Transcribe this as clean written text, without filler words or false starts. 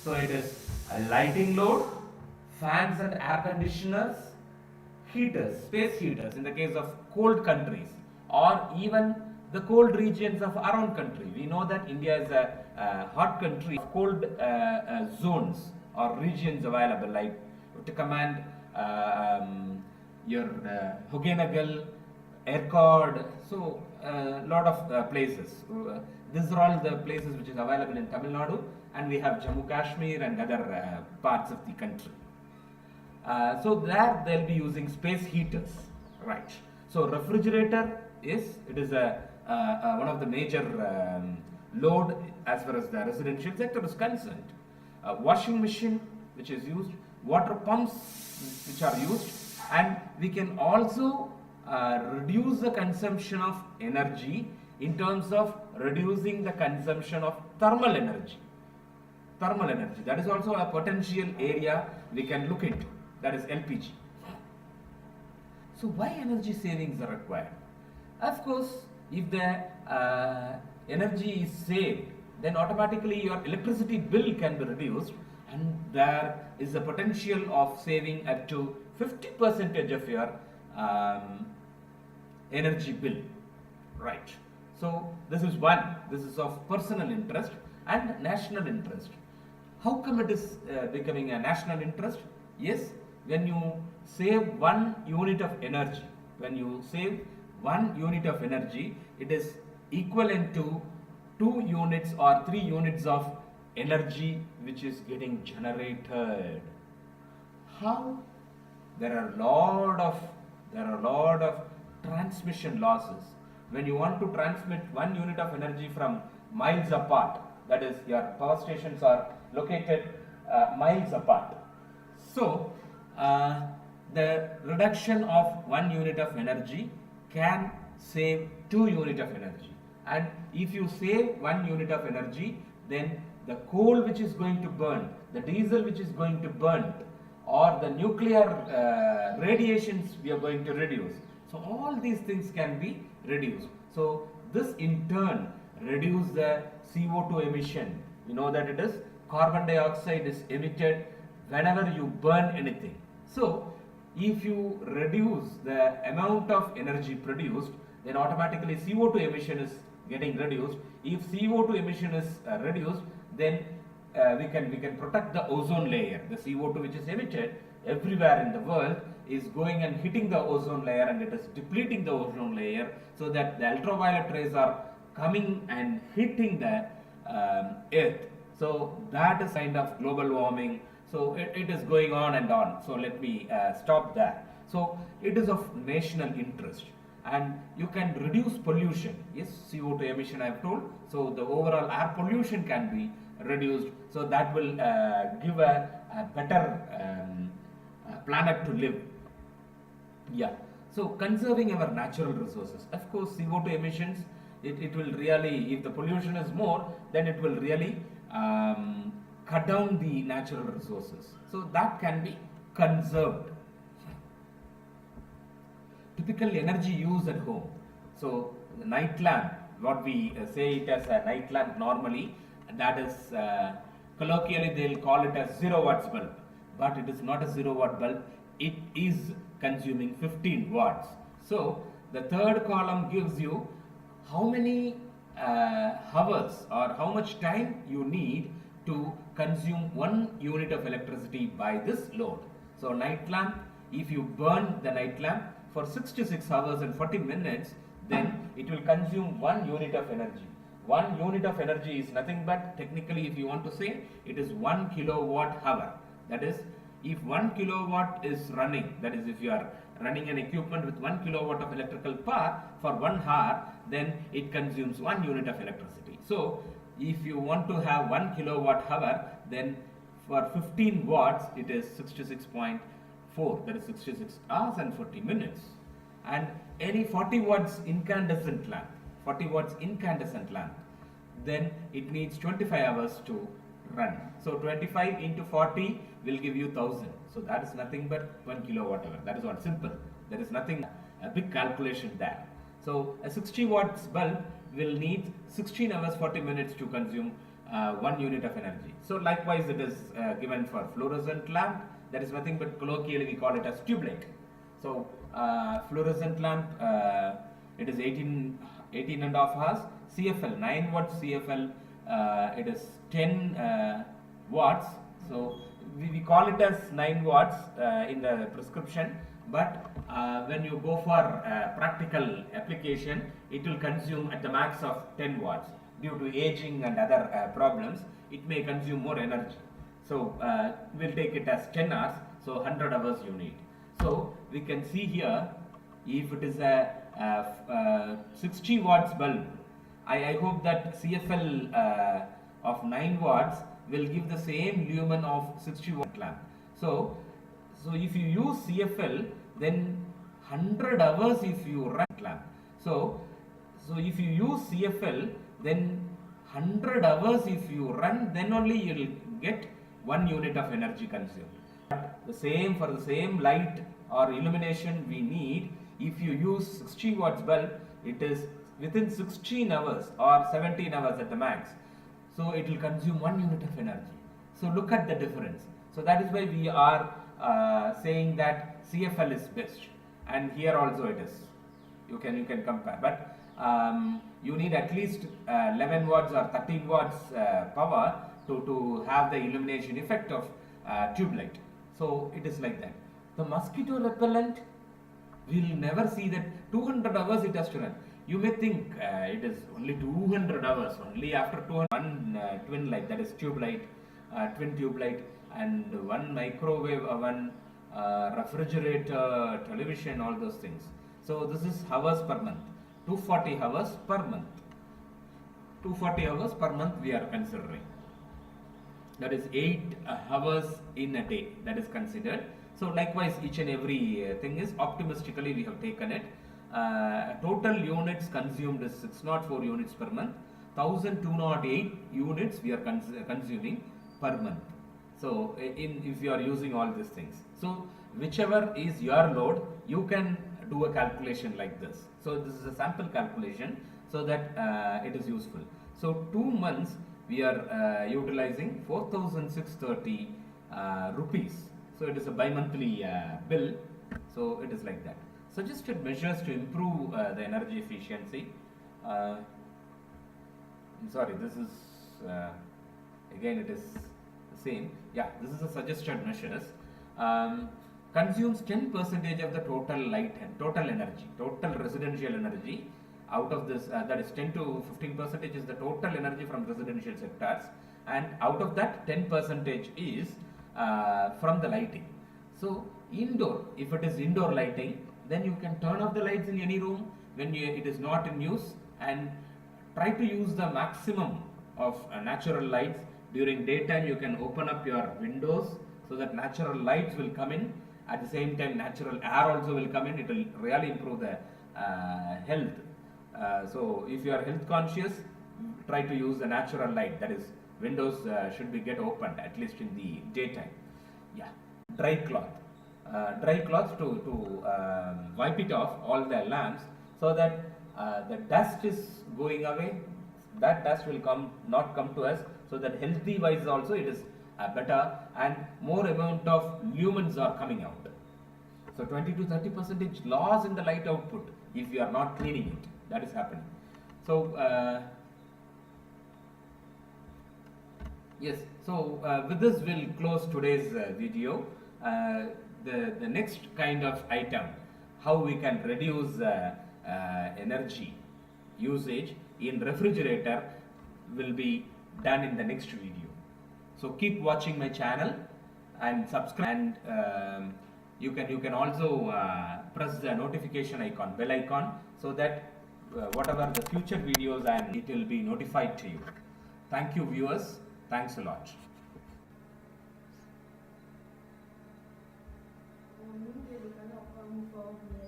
So it is a lighting load, fans and air conditioners, heaters, space heaters in the case of cold countries, or even the cold regions of our own country. We know that India is a hot country, cold zones or regions available, like to command your Hoganagal, Ercod, so a lot of places. These are all the places which is available in Tamil Nadu, and we have Jammu Kashmir and other parts of the country. So there they'll be using space heaters, right? So refrigerator is one of the major load as far as the residential sector is concerned. Washing machine which is used, water pumps which are used, and we can also reduce the consumption of energy in terms of reducing the consumption of thermal energy. Thermal energy, that is also a potential area we can look into, that is LPG. So why energy savings are required? Of course, if the energy is saved, then automatically your electricity bill can be reduced, and there is a potential of saving up to 50% of your energy bill, right? So this is one, this is of personal interest and national interest. How come it is becoming a national interest? Yes, when you save 1 unit of energy, when you save 1 unit of energy, it is equivalent to 2 units or 3 units of energy which is getting generated. How? There are a lot of transmission losses. When you want to transmit 1 unit of energy from miles apart, that is, your power stations are located miles apart. So the reduction of 1 unit of energy can save 2 units of energy. And if you save 1 unit of energy, then the coal which is going to burn, the diesel which is going to burn, or the nuclear radiations we are going to reduce. So all these things can be reduced. So this in turn reduce the CO2 emission. You know that it is carbon dioxide is emitted whenever you burn anything. So if you reduce the amount of energy produced, then automatically CO2 emission is getting reduced. If CO2 emission is reduced, then we can protect the ozone layer. The CO2 which is emitted everywhere in the world is going and hitting the ozone layer, and it is depleting the ozone layer, so that the ultraviolet rays are coming and hitting the earth. So that is kind of global warming. So it is going on and on. So let me stop there. So it is of national interest, and you can reduce pollution. Yes, CO2 emission I have told. So the overall air pollution can be reduced. So that will give a better planet to live. Yeah. So conserving our natural resources. Of course, CO2 emissions, it will really, if the pollution is more, then it will really cut down the natural resources. So that can be conserved. Typical energy use at home. So the night lamp, what we say it as a night lamp normally, that is colloquially they'll call it as 0 watts bulb, but it is not a 0 watt bulb. It is consuming 15 watts. So the third column gives you how many hours or how much time you need to consume 1 unit of electricity by this load. So night lamp, if you burn the night lamp for 66 hours and 40 minutes, then it will consume 1 unit of energy. 1 unit of energy is nothing but, technically if you want to say, it is 1 kilowatt hour. That is, if 1 kilowatt is running, that is if you are running an equipment with 1 kilowatt of electrical power for 1 hour, then it consumes 1 unit of electricity. So if you want to have 1 kilowatt hour, then for 15 watts it is 66.4, that is 66 hours and 40 minutes. And any 40 watts incandescent lamp, 40 watts incandescent lamp, then it needs 25 hours to run. So 25 into 40 will give you 1000. So that is nothing but 1 kilowatt hour. That is what, simple. There is nothing, a big calculation there. So a 60 watts bulb will need 16 hours 40 minutes to consume 1 unit of energy. So likewise it is given for fluorescent lamp. That is nothing but colloquially we call it as tube light. So fluorescent lamp, it is 18 and a half hours. CFL 9 watts CFL, it is 10 watts. So we call it as 9 watts in the prescription, but when you go for practical application, it will consume at the max of 10 watts. Due to aging and other problems, it may consume more energy. So we'll take it as 10 hours, so 100 hours you need. So we can see here, if it is a 60 watts bulb, I hope that CFL of 9 watts will give the same lumen of 60 watt lamp. So if you use CFL, then 100 hours if you run lamp. So if you use CFL, then 100 hours if you run, then only you will get 1 unit of energy consumed. But the same, for the same light or illumination we need, if you use 60 watts bulb, it is within 16 hours or 17 hours at the max. So it will consume 1 unit of energy. So look at the difference. So that is why we are saying that CFL is best, and here also it is. You can compare, but you need at least 11 watts or 13 watts power to have the illumination effect of tube light. So it is like that. The mosquito repellent, we will never see that 200 hours it has to run. You may think it is only 200 hours, only after 200, one twin light, that is tube light, twin tube light, and one microwave oven, refrigerator, television, all those things. So this is hours per month, 240 hours per month. 240 hours per month we are considering. That is 8 hours in a day, that is considered. So likewise each and every thing is optimistically we have taken it. Total units consumed is 604 units per month. 1208 units we are consuming per month. So if you are using all these things, so whichever is your load, you can do a calculation like this. So this is a sample calculation, so that it is useful. So 2 months we are utilizing 4,630 rupees. So it is a bi-monthly bill. So it is like that. Suggested measures to improve the energy efficiency. Sorry, this is again it is the same. Yeah, this is a suggested measures. Consumes 10% of the total light and total energy, total residential energy. Out of this, that is 10 to 15% is the total energy from residential sectors, and out of that 10% is from the lighting. So indoor, if it is indoor lighting, then you can turn off the lights in any room when it is not in use, and try to use the maximum of natural lights. During daytime you can open up your windows so that natural lights will come in. At the same time natural air also will come in. It will really improve the health. So if you are health conscious, try to use the natural light, that is windows should be get opened at least in the daytime. Yeah, dry cloth. Dry cloth to wipe it off all the lamps, so that the dust is going away. That dust will not come to us, so that healthy wise also it is better, and more amount of lumens are coming out. So 20 to 30% loss in the light output if you are not cleaning it. That is happening. So yes, so with this we'll close today's video. The next kind of item, how we can reduce energy usage in refrigerator, will be done in the next video. So keep watching my channel and subscribe, and you can also press the notification icon, bell icon, so that whatever the future videos it will be notified to you. Thank you viewers, thanks a lot. Move